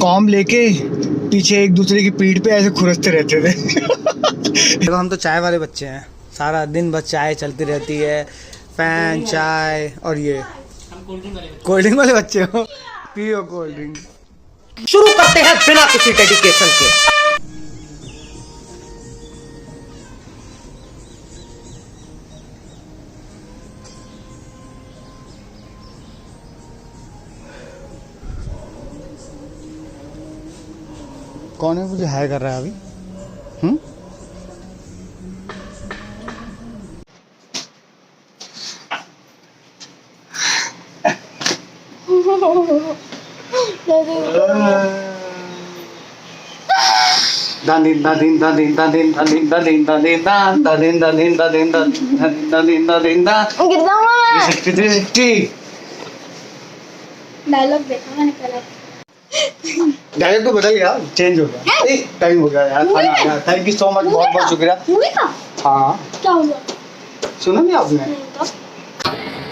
Com लेके पीछे एक दूसरे की पीठ पे ऐसे खुरसते रहते थे। देखो हम तो चाय वाले बच्चे हैं, सारा दिन बस चाय चलती रहती है, फैन चाय। और ये हम कोल्ड ड्रिंक वाले बच्चे हो, पियो कोल्ड ड्रिंक। शुरू करते हैं बिना किसी डेडिकेशन के। कौन है मुझे हाय कर रहा है अभी? दादीन दादीन दादीन दादीन दादीन दादीन दादीन दादीन दादीन दादीन दादीन दादीन गिर जाऊंगा मैं। डायलॉग देखा मैंने पहले। डायरेक्ट तो बदल गया, चेंज हो गया, टाइम हो गया यार, खाना आ गया। थैंक यू सो मच, बहुत बहुत शुक्रिया। मूवी का हाँ क्या हुआ? सुना नहीं आपने?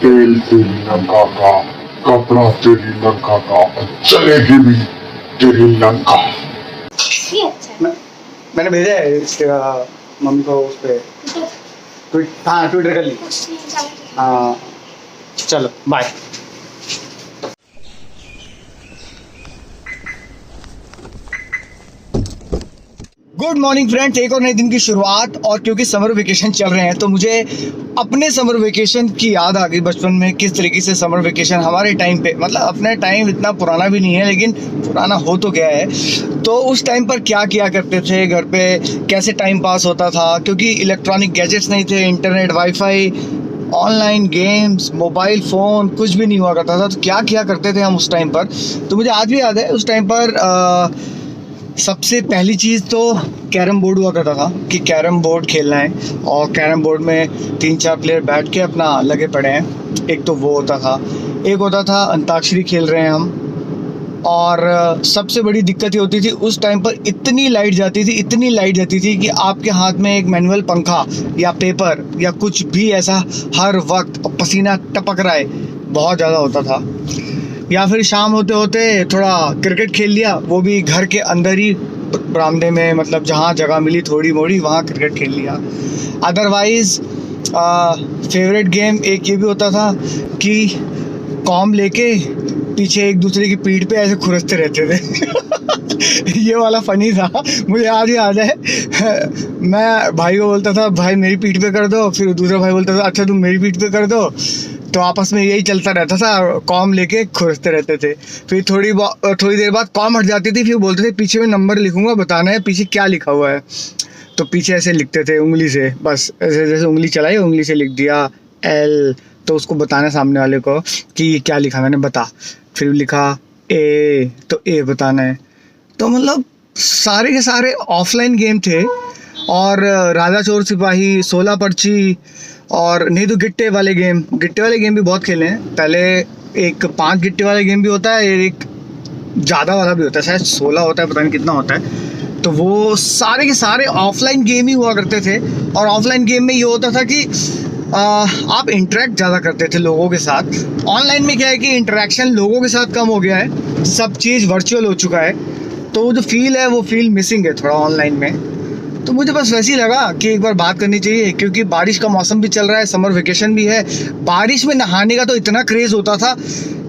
तेल श्रीलंका का, कपड़ा श्रीलंका का, चलेगी भी श्रीलंका। ये अच्छा है। मैंने भेजा है इसके मम्मी को उस पे हाँ ट्विटर कर ली। हाँ चलो बाय। गुड मॉर्निंग फ्रेंड्स, एक और नए दिन की शुरुआत। और क्योंकि समर वेकेशन चल रहे हैं तो मुझे अपने समर वेकेशन की याद आ गई बचपन में, किस तरीके से समर वेकेशन हमारे टाइम पे, मतलब अपना टाइम इतना पुराना भी नहीं है लेकिन पुराना हो तो गया है, तो उस टाइम पर क्या किया करते थे घर पे, कैसे टाइम पास होता था। क्योंकि इलेक्ट्रॉनिक गैजेट्स नहीं थे, internet, wifi, online games, mobile phone कुछ भी नहीं हुआ करता था, तो क्या किया करते थे हम उस टाइम पर। तो मुझे आज भी याद है उस टाइम पर सबसे पहली चीज़ तो कैरम बोर्ड हुआ करता था कि कैरम बोर्ड खेलना है, और कैरम बोर्ड में 3-4 प्लेयर बैठ के अपना लगे पड़े हैं। एक तो वो होता था, एक होता था अंताक्षरी खेल रहे हैं हम। और सबसे बड़ी दिक्कत ये होती थी उस टाइम पर, इतनी लाइट जाती थी कि आपके हाथ में एक मैनुअल पंखा या पेपर या कुछ भी ऐसा हर वक्त, पसीना टपक रहा है, बहुत ज़्यादा होता था। या फिर शाम होते होते थोड़ा क्रिकेट खेल लिया, वो भी घर के अंदर ही बरामदे में, मतलब जहाँ जगह मिली थोड़ी मोड़ी वहाँ क्रिकेट खेल लिया। अदरवाइज़ फेवरेट गेम एक ये भी होता था कि कॉम लेके पीछे एक दूसरे की पीठ पे ऐसे खुरसते रहते थे। ये वाला फनी था, मुझे आज ही याद है। मैं भाई को बोलता था भाई मेरी पीठ पे कर दो, फिर दूसरा भाई बोलता था अच्छा तुम मेरी पीठ पे कर दो, तो आपस में यही चलता रहता था, कॉम लेके खुरसते रहते थे। फिर थोड़ी देर बाद कॉम हट जाती थी, फिर बोलते थे पीछे में नंबर लिखूंगा, बताना है पीछे क्या लिखा हुआ है। तो पीछे ऐसे लिखते थे उंगली से, बस ऐसे जैसे उंगली चलाई उंगली से लिख दिया L, तो उसको बताना सामने वाले को कि क्या लिखा मैंने, बता। फिर लिखा A, तो A बताना है। तो मतलब सारे के सारे ऑफलाइन गेम थे। और राजा चोर सिपाही, 16 पर्ची, और नहीं तो गिट्टे वाले गेम भी बहुत खेले हैं। पहले एक 5 गिट्टे वाले गेम भी होता है, एक ज़्यादा वाला भी होता है, शायद 16 होता है, पता नहीं कितना होता है। तो वो सारे के सारे ऑफलाइन गेम ही हुआ करते थे। और ऑफलाइन गेम में ये होता था कि आप इंटरेक्ट ज़्यादा करते थे लोगों के साथ। ऑनलाइन में क्या है कि इंटरेक्शन लोगों के साथ कम हो गया है, सब चीज़ वर्चुअल हो चुका है, तो वो जो फील है वो फील मिसिंग है थोड़ा ऑनलाइन में। तो मुझे बस वैसे ही लगा कि एक बार बात करनी चाहिए, क्योंकि बारिश का मौसम भी चल रहा है, समर वेकेशन भी है। बारिश में नहाने का तो इतना क्रेज़ होता था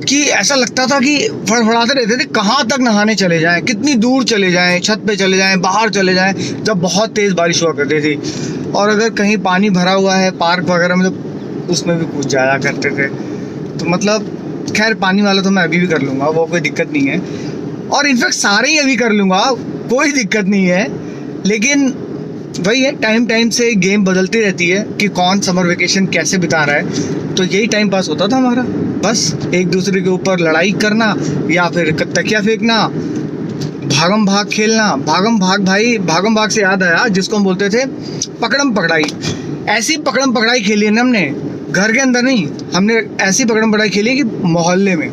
कि ऐसा लगता था कि फड़फड़ाते रहते थे कहाँ तक नहाने चले जाएं, कितनी दूर चले जाएं, छत पे चले जाएं, बाहर चले जाएं, जब बहुत तेज़ बारिश हुआ करती थी। और अगर कहीं पानी भरा हुआ है पार्क वगैरह में तो उसमें भी कूद जाया करते थे। तो मतलब खैर पानी वाला तो मैं अभी भी कर लूँगा, वो कोई दिक्कत नहीं है। और इनफैक्ट सारे ही अभी कर लूँगा, कोई दिक्कत नहीं है। लेकिन वही है, टाइम से गेम बदलती रहती है कि कौन समर वेकेशन कैसे बिता रहा है। तो यही टाइम पास होता था हमारा, बस एक दूसरे के ऊपर लड़ाई करना या फिर तकिया फेंकना, भागम भाग खेलना। भागम भाग भाई, भागम भाग से याद आया, जिसको हम बोलते थे पकड़म पकड़ाई। ऐसी पकड़म पकड़ाई खेली है ना हमने, घर के अंदर नहीं, हमने ऐसी पकड़म पकड़ाई खेली है कि मोहल्ले में,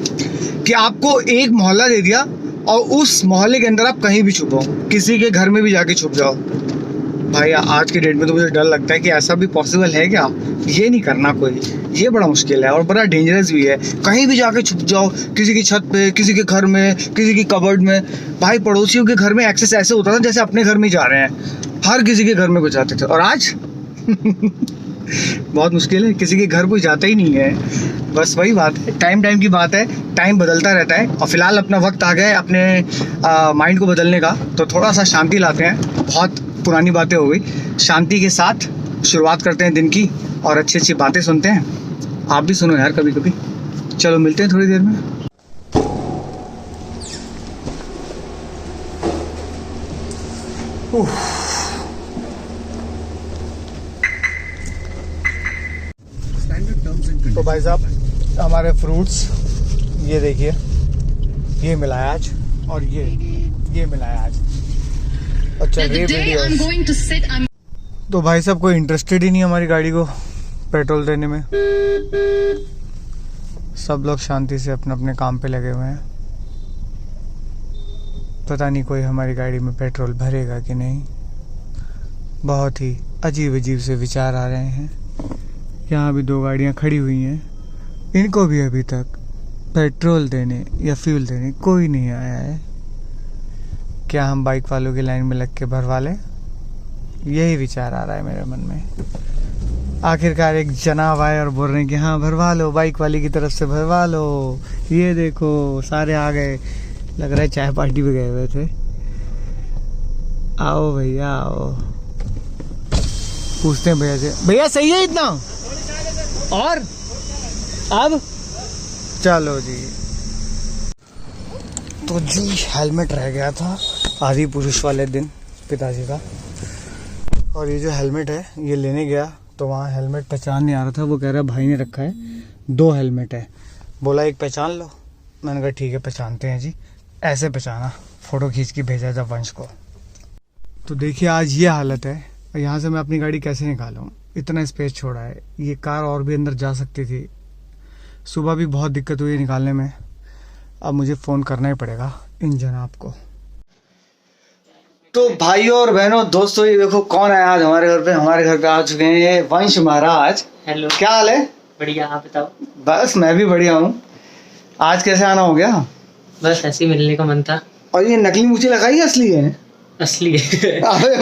कि आपको एक मोहल्ला दे दिया और उस मोहल्ले के अंदर आप कहीं भी छुपो, किसी के घर में भी जाके छुप जाओ। भाई आज की डेट में तो मुझे डर लगता है कि ऐसा भी पॉसिबल है क्या, ये नहीं करना कोई, ये बड़ा मुश्किल है और बड़ा डेंजरस भी है। कहीं भी जाके छुप जाओ, किसी की छत पे, किसी के घर में, किसी की कबर्ड में। भाई पड़ोसियों के घर में एक्सेस ऐसे होता था जैसे अपने घर में जा रहे हैं, हर किसी के घर में घुस जाते थे। और आज बहुत मुश्किल है, किसी के घर कोई जाता ही नहीं है। बस वही बात है, टाइम की बात है, टाइम बदलता रहता है और फिलहाल अपना वक्त आ गया है अपने माइंड को बदलने का। तो थोड़ा सा शांति लाते हैं, बहुत पुरानी बातें हो गई, शांति के साथ शुरुआत करते हैं दिन की और अच्छी अच्छी बातें सुनते हैं। आप भी सुनो यार कभी कभी। चलो मिलते हैं थोड़ी देर में। तो भाई साहब हमारे फ्रूट्स ये देखिए, ये मिला है आज और ये मिला है आज। और चल रही वीडियो। तो भाई साहब कोई इंटरेस्टेड ही नहीं हमारी गाड़ी को पेट्रोल देने में, सब लोग शांति से अपने अपने काम पे लगे हुए हैं। पता नहीं कोई हमारी गाड़ी में पेट्रोल भरेगा कि नहीं। बहुत ही अजीब से विचार आ रहे हैं। यहाँ भी 2 गाड़ियाँ खड़ी हुई हैं, इनको भी अभी तक पेट्रोल देने या फ्यूल देने कोई नहीं आया है। क्या हम बाइक वालों की लाइन में लग के भरवा लें, यही विचार आ रहा है मेरे मन में। आखिरकार एक जनाब आए और बोल रहे हैं कि हाँ भरवा लो, बाइक वाले की तरफ से भरवा लो। ये देखो सारे आ गए, लग रहा है चाय पार्टी पे गए हुए थे। आओ भैया आओ, पूछते हैं भैया से, भैया सही है इतना? और अब चलो जी। तो जी हेलमेट रह गया था आदि पुरुष वाले दिन पिताजी का, और ये जो हेलमेट है ये लेने गया तो वहाँ हेलमेट पहचान नहीं आ रहा था। वो कह रहा है भाई ने रखा है, 2 हेलमेट है, बोला एक पहचान लो। मैंने कहा ठीक है पहचानते हैं जी। ऐसे पहचाना, फ़ोटो खींच के भेजा था वंश को। तो देखिए आज ये हालत है, यहाँ से मैं अपनी गाड़ी कैसे निकालूँ, इतना स्पेस छोड़ा है। ये कार और भी अंदर जा सकती थी। सुबह भी बहुत दिक्कत हुई निकालने में, अब मुझे फ़ोन करना ही पड़ेगा इन जनाब को। तो भाइयों और बहनों दोस्तों ये देखो कौन आया आज हमारे घर पे। हमारे घर पे आ चुके हैं ये वंश महाराज। हेलो, क्या हाल है? बढ़िया, आप बताओ। बस मैं भी बढ़िया हूँ। आज कैसे आना हो गया? बस ऐसे ही मिलने का मन था। और ये नकली मुझे लगाई असली है? असली है। अबे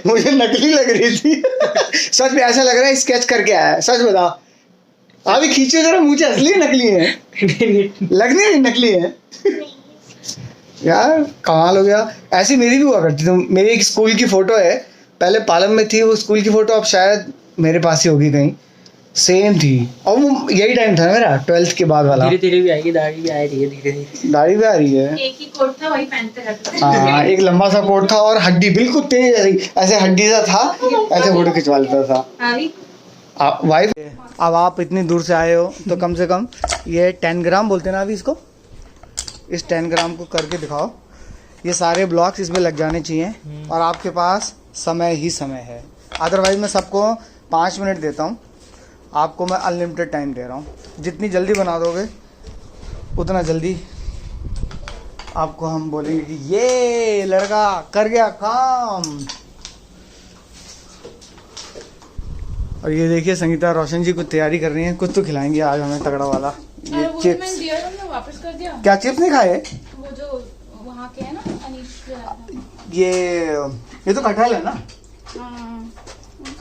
मुझे नकली लग रही थी। सच में ऐसा लग रहा है स्केच करके आया है, सच बता। अभी खींचो जरा, मुझे असली नकली है लगने नहीं नकली है यार, कमाल हो गया। ऐसी मेरी भी हुआ करती थी। मेरी एक स्कूल की फ़ोटो है, पहले पालम में थी वो स्कूल की फ़ोटो, अब शायद मेरे पास ही होगी कहीं। सेम थी और वो यही टाइम था मेरा 12th के बाद वाला। धीरे धीरे भी आएगी, दाढ़ी भी आ रही है धीरे धीरे। दाढ़ी भी आ रही है। एक ही कोट था वही पहनते रहते थे। हाँ एक लंबा सा कोट था और हड्डी बिल्कुल तेज जैसी, ऐसे हड्डी सा था, ऐसे फोटो खिंचवा लेता था। वाइफ अब आप इतनी दूर से आए हो तो कम से कम ये 10 ग्राम बोलते हैं ना अभी इसको, इस 10 ग्राम को करके दिखाओ। ये सारे ब्लॉक्स इसमें लग जाने चाहिए और आपके पास समय ही समय है। अदरवाइज मैं सबको 5 मिनट देता हूँ, आपको मैं अनलिमिटेड टाइम दे रहा हूँ। जितनी जल्दी बना दोगे उतना जल्दी आपको हम बोलेंगे कि ये लड़का कर गया काम। और ये देखिए संगीता रोशन जी कुछ तैयारी कर रही हैं, कुछ तो खिलाएंगे आज हमें तगड़ा वाला। ये चिप्स वापस कर दिया। क्या चिप्स नहीं खाए? वो जो वहाँ के है ना अनीश, ये तो कटहल है ना।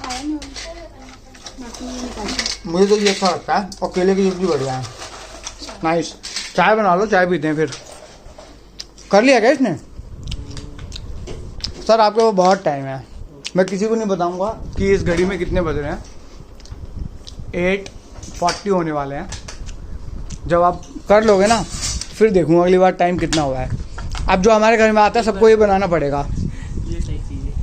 आया नहीं मुझे तो ये अच्छा लगता है और केले की चिप्स भी बढ़िया है, नाइस। चाय बना लो, चाय पीते हैं फिर। कर लिया क्या इसने? सर आपके वो बहुत टाइम है, मैं किसी को नहीं बताऊंगा कि इस घड़ी में कितने बज रहे हैं। 8:40 होने वाले हैं। जब आप कर लोगे ना फिर देखूंगा अगली बार टाइम कितना हुआ है। अब जो हमारे घर में आता है सबको ये बनाना पड़ेगा। ये सही चीज़ है।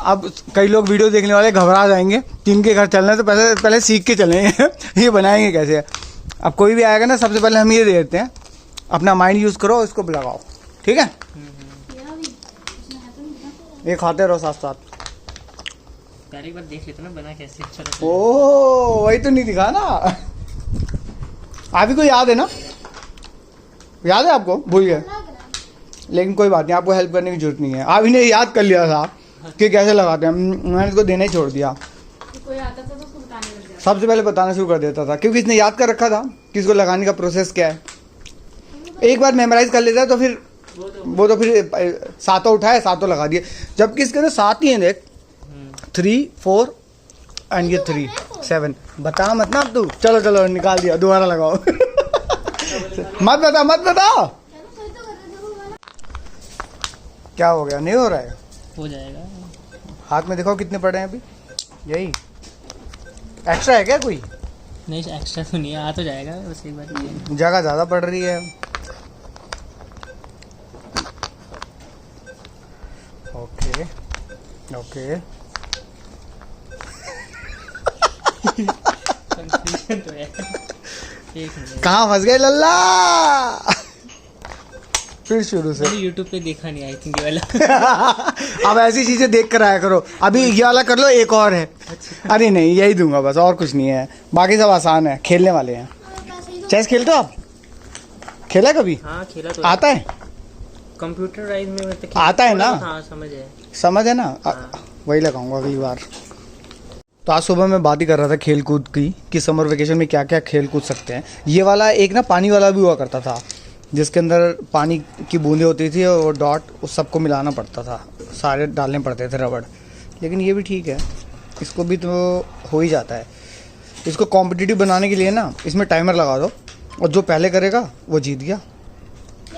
अब कई लोग वीडियो देखने वाले घबरा जाएंगे कि इनके घर चलना है तो पहले सीख के चलेंगे ये बनाएंगे कैसे। अब कोई भी आएगा ना सबसे पहले हम ये दे देते हैं, अपना माइंड यूज़ करो, इसको लगाओ, ठीक है? ये खाते रहो साथ साथ। पहली बार देख लेते ना बना कैसे, अच्छा लगता है। ओ वही तो नहीं दिखा ना। आप ही को याद है ना? याद है आपको? भूल गए? लेकिन कोई बात नहीं, आपको हेल्प करने की जरूरत नहीं है। आप इन्हें याद कर लिया था कि कैसे लगाते हैं, मैंने इसको देना ही छोड़ दिया। कोई आता था तो उसको बताने लग जाता। सबसे पहले बताना शुरू कर देता था क्योंकि इसने याद कर रखा था कि इसको लगाने का प्रोसेस क्या है। एक बार मेमोराइज कर लेता है तो फिर वो तो फिर सातों उठाए सातों लगा दिए, जबकि इसके अंदर 7 ही हैं देख, 3 4 एंड ये 3 7। बता मत ना अब तू, चलो चलो निकाल दिया, दोबारा लगाओ। मत बता क्या हो गया, नहीं हो रहा है? हो जाएगा। हाथ में दिखाओ कितने पड़े हैं अभी, यही एक्स्ट्रा है क्या कोई? नहीं एक्स्ट्रा तो नहीं है, आ तो जाएगा बस एक बार ये। जगह ज़्यादा पड़ रही है। ओके ओके कंफ्यूजन तो है। एक मिनट, कहाँ फंस गए लल्ला? फिर शुरू से। मैंने यूट्यूब पे देखा नहीं आई थिंक ये वाला। अब ऐसी चीजें देख कर आया करो। अभी ये वाला कर लो, एक और है। अरे नहीं, यही दूंगा बस, और कुछ नहीं है, बाकी सब आसान है, खेलने वाले हैं। चेस खेलते हो आप? खेला कभी? हाँ खेला तो आता है? कंप्यूटराइज में मतलब आता है ना? हाँ समझ है। ना? वही लगाऊंगा अगली बार। तो आज सुबह मैं बात ही कर रहा था खेल कूद की कि समर वेकेशन में क्या क्या खेल कूद सकते हैं। ये वाला एक ना पानी वाला भी हुआ करता था, जिसके अंदर पानी की बूंदें होती थी और डॉट उस सबको मिलाना पड़ता था, सारे डालने पड़ते थे रबड़। लेकिन ये भी ठीक है, इसको भी तो हो ही जाता है। इसको कॉम्पिटिटिव बनाने के लिए ना इसमें टाइमर लगा दो और जो पहले करेगा वो जीत गया।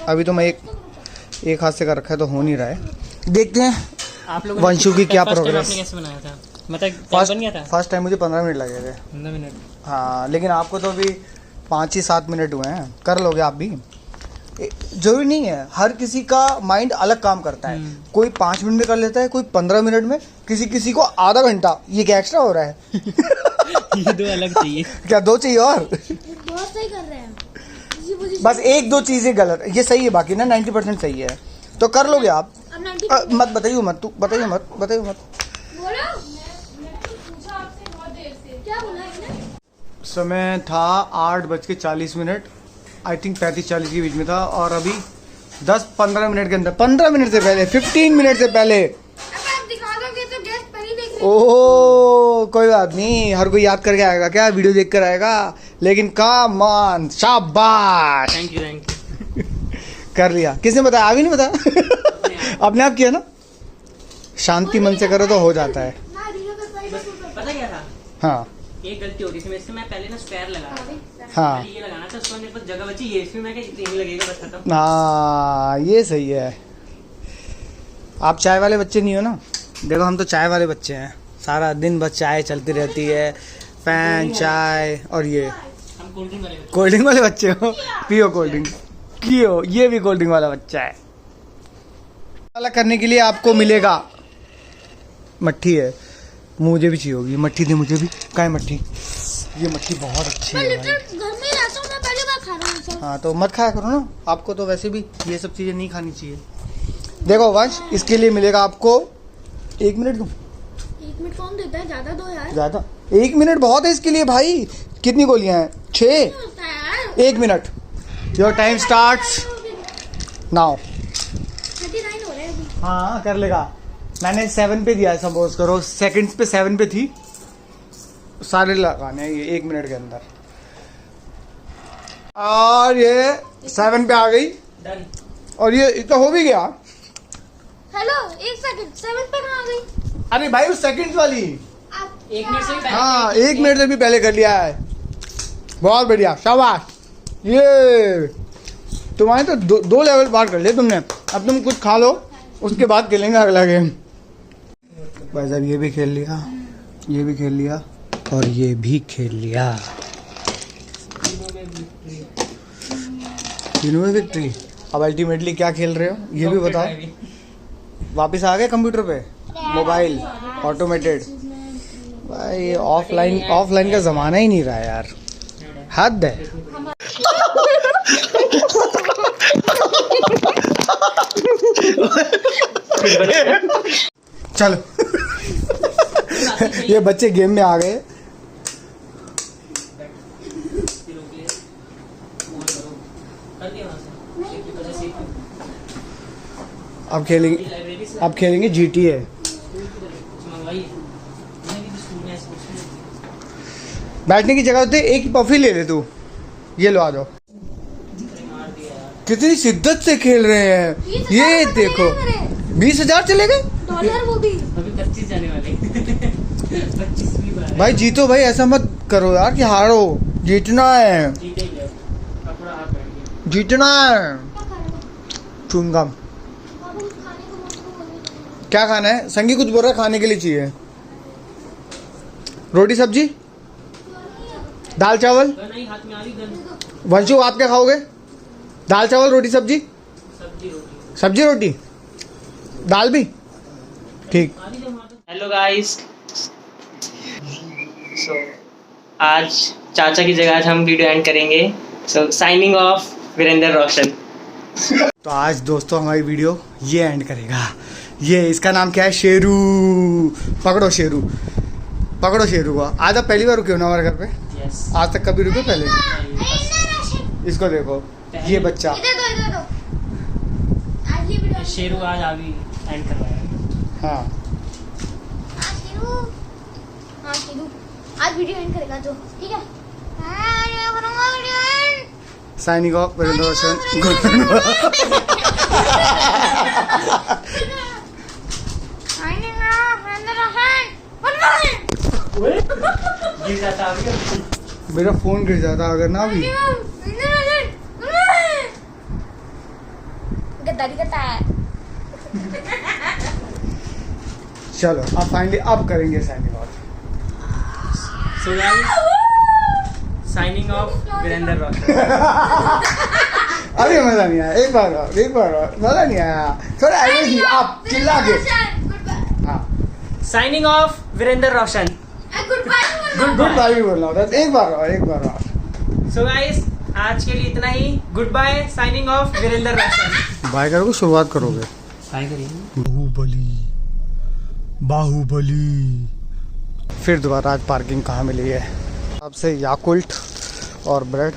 अभी तो मैं एक हाथ से कर रखा है तो हो नहीं रहा है, देखते हैं आप लोगों वंशु की क्या first time प्रोग्रेस। आपने कैसे बनाया था, मतलब बन गया था? फर्स्ट टाइम मुझे 15 मिनट लगे थे। 15 मिनट। हाँ, लेकिन आपको तो अभी 5 ही 7 मिनट हुए हैं, कर लोगे आप भी। जरूरी नहीं है, हर किसी का माइंड अलग काम करता है। कोई 5 मिनट में कर लेता है, कोई 15 मिनट में, किसी को आधा घंटा। ये क्या एक्स्ट्रा हो रहा है? ये 2 अलग चाहिए। क्या 2 चाहिए और? बहुत सही कर रहे हैं। बस 1-2 चीजें गलत, ये सही है, बाकी ना 90% सही है। तो कर लोगे आप। अब 90 मत बताइए मत, तू बताइए मत। बोलो। मैं पूछा आपसे बहुत देर से, क्या बोला इसने? समय था 8:40, आई थिंक 35-40 के बीच में था, और अभी 10-15 मिनट के अंदर, 15 मिनट से पहले, 15 मिनट से पहले। अब आप दिखा दोगे तो गेस्ट पहले देख लेंगे। ओह कोई बात नहीं, हर कोई याद करके आएगा क्या, वीडियो देख कर आएगा। लेकिन कम ऑन, शाबाश, थैंक यू। कर लिया। किसने बताया? अभी नहीं बताया। अपने आप किया ना, शांति मन से करो तो हो जाता है। पता क्या था, हाँ एक गलती हो गई थी इससे, मैं पहले ना स्क्वायर लगा रहा था। हाँ ये लगाना था, उसको मेरे पास जगह बची, ये इसमें मैं क्या इतनी लगेगा बस खत्म। हाँ, ये सही है। आप चाय वाले बच्चे नहीं हो ना? देखो हम तो चाय वाले बच्चे हैं, सारा दिन बस चाय चलती रहती है, फैन, चाय, और ये हम कोल्ड ड्रिंक वाले कोल्ड ड्रिंक वाले बच्चे हो। पियो कोल्ड ड्रिंक, पियो, ये भी कोल्ड ड्रिंक वाला बच्चा है। वाला करने के लिए आपको मिलेगा मट्ठी है, मुझे भी चाहिए होगी मट्ठी, दे मुझे भी। क्या है मट्ठी? ये मट्ठी बहुत अच्छी है भाई। घर में रहता हूँ, मैं पहली बार खा रहा हूँ सब। हाँ तो मत खाया करो ना, आपको तो वैसे भी ये सब चीज़ें नहीं खानी चाहिए। देखो वंश, इसके लिए मिलेगा आपको 1 मिनट। दूँ 1 मिनट कौन देता है, ज्यादा दो यार। ज़्यादा? 1 मिनट बहुत है इसके लिए भाई। कितनी गोलियां हैं? 6। होता है यार। 1 minute, your time starts now. 39 हो रहे हैं अभी। हाँ कर लेगा। मैंने 7 पे दिया है, सपोज करो सेकंड्स पे 7 पे थी, सारे लगाने हैं ये 1 मिनट के अंदर। और ये 7 पे आ गई, डन। और ये तो हो भी गया। हेलो, 1 सेकंड, 7 पे कहाँ आ गई? अरे भाई उस सेकंड्स वाली। आप 1 मिनट से भी पहले हाँ 1 मिनट से भी पहले कर लिया है, बहुत बढ़िया, शाबाश। ये तुम्हारे तो 2 लेवल पार कर लिए तुमने। अब तुम कुछ खा लो, उसके बाद खेलेंगे अगला गेम। भाई साहब ये भी खेल लिया, ये भी खेल लिया, और ये भी खेल लिया। तीनों में विक्ट्री। अब अल्टीमेटली क्या खेल रहे हो ये भी बताओ। वापस आ गए कंप्यूटर पे, मोबाइल, ऑटोमेटेड। भाई ऑफलाइन का जमाना ही नहीं रहा यार, हद है। चलो ये बच्चे गेम में आ गए। अब खेलेंगे, लाइब्रेरी से अब खेलेंगे GTA। मंगवाई है मैंने भी स्कूल में ऐसे कुछ नहीं बैठने की जगह होती है, एक पफी ले ले तू। ये लो, आ जाओ। मार दिया यार। कितनी शिद्दत से खेल रहे हैं, ये देखो। 20,000 चले गए डॉलर वो भी। अभी 25 जाने वाले 25 भी बार भाई। जीतो भाई, ऐसा मत करो यार कि हारो, जीतना है, जीतेंगे अब थोड़ा हाथ बैठ गया। जीतना है। क्या खा रहे हो? चुंगम। बाबू कुछ खाने को मुझको बोलिए। क्या खाना है? संगी कुछ बोल रहा है खाने के लिए चाहिए। रोटी सब्जी, दाल चावल। गन आई हाथ में आ रही गन। वंशु आप क्या खाओगे? दाल चावल रोटी सब्जी, सब्जी रोटी सब्जी रोटी, दाल भी ठीक। हेलो गाइस, सो आज चाचा की जगह आज हम वीडियो एंड करेंगे। सो साइनिंग ऑफ वीरेंद्र रोशन। तो आज दोस्तों हमारी वीडियो ये एंड करेगा। ये इसका नाम क्या है? शेरू। पकड़ो शेरू, पकड़ो शेरू को। आज आप पहली बार रुके हो ना हमारे घर पे? यस आज तक कभी रुके पहले? इसको देखो, ये बच्चा। इधर दो। आज ये वीडियो शेरू आज अभी एंड करवाया। हाँ, शेरू आज वीडियो एंड करेगा जो, ठीक है? हाँ, मैं करूंगा video end. Signing off Virendra Roshan. Signing off Virendra Roshan. गिर जाता अभी। मेरा फोन गिर जाता अगर ना भी। गद्दारी करता है। चलो अब फाइनली अब करेंगे signing off. So guys, signing off Virendra Roshan. अभी मजा नहीं आया, एक बार और, एक बार और। मजा नहीं आया, थोड़ा एनर्जी आप चिल्ला के। हाँ, signing off Virendra Roshan. Goodbye. Goodbye भी बोलना होता है। एक बार और, एक बार और। सो गाइस, आज के लिए इतना ही। Goodbye, signing off Virendra Roshan. Bye करोगे, शुरुआत करोगे? बाय करिए। बाहुबली, बाहुबली। फिर दोबारा आज पार्किंग कहाँ मिली है? आपसे याकुल्ट और ब्रेड।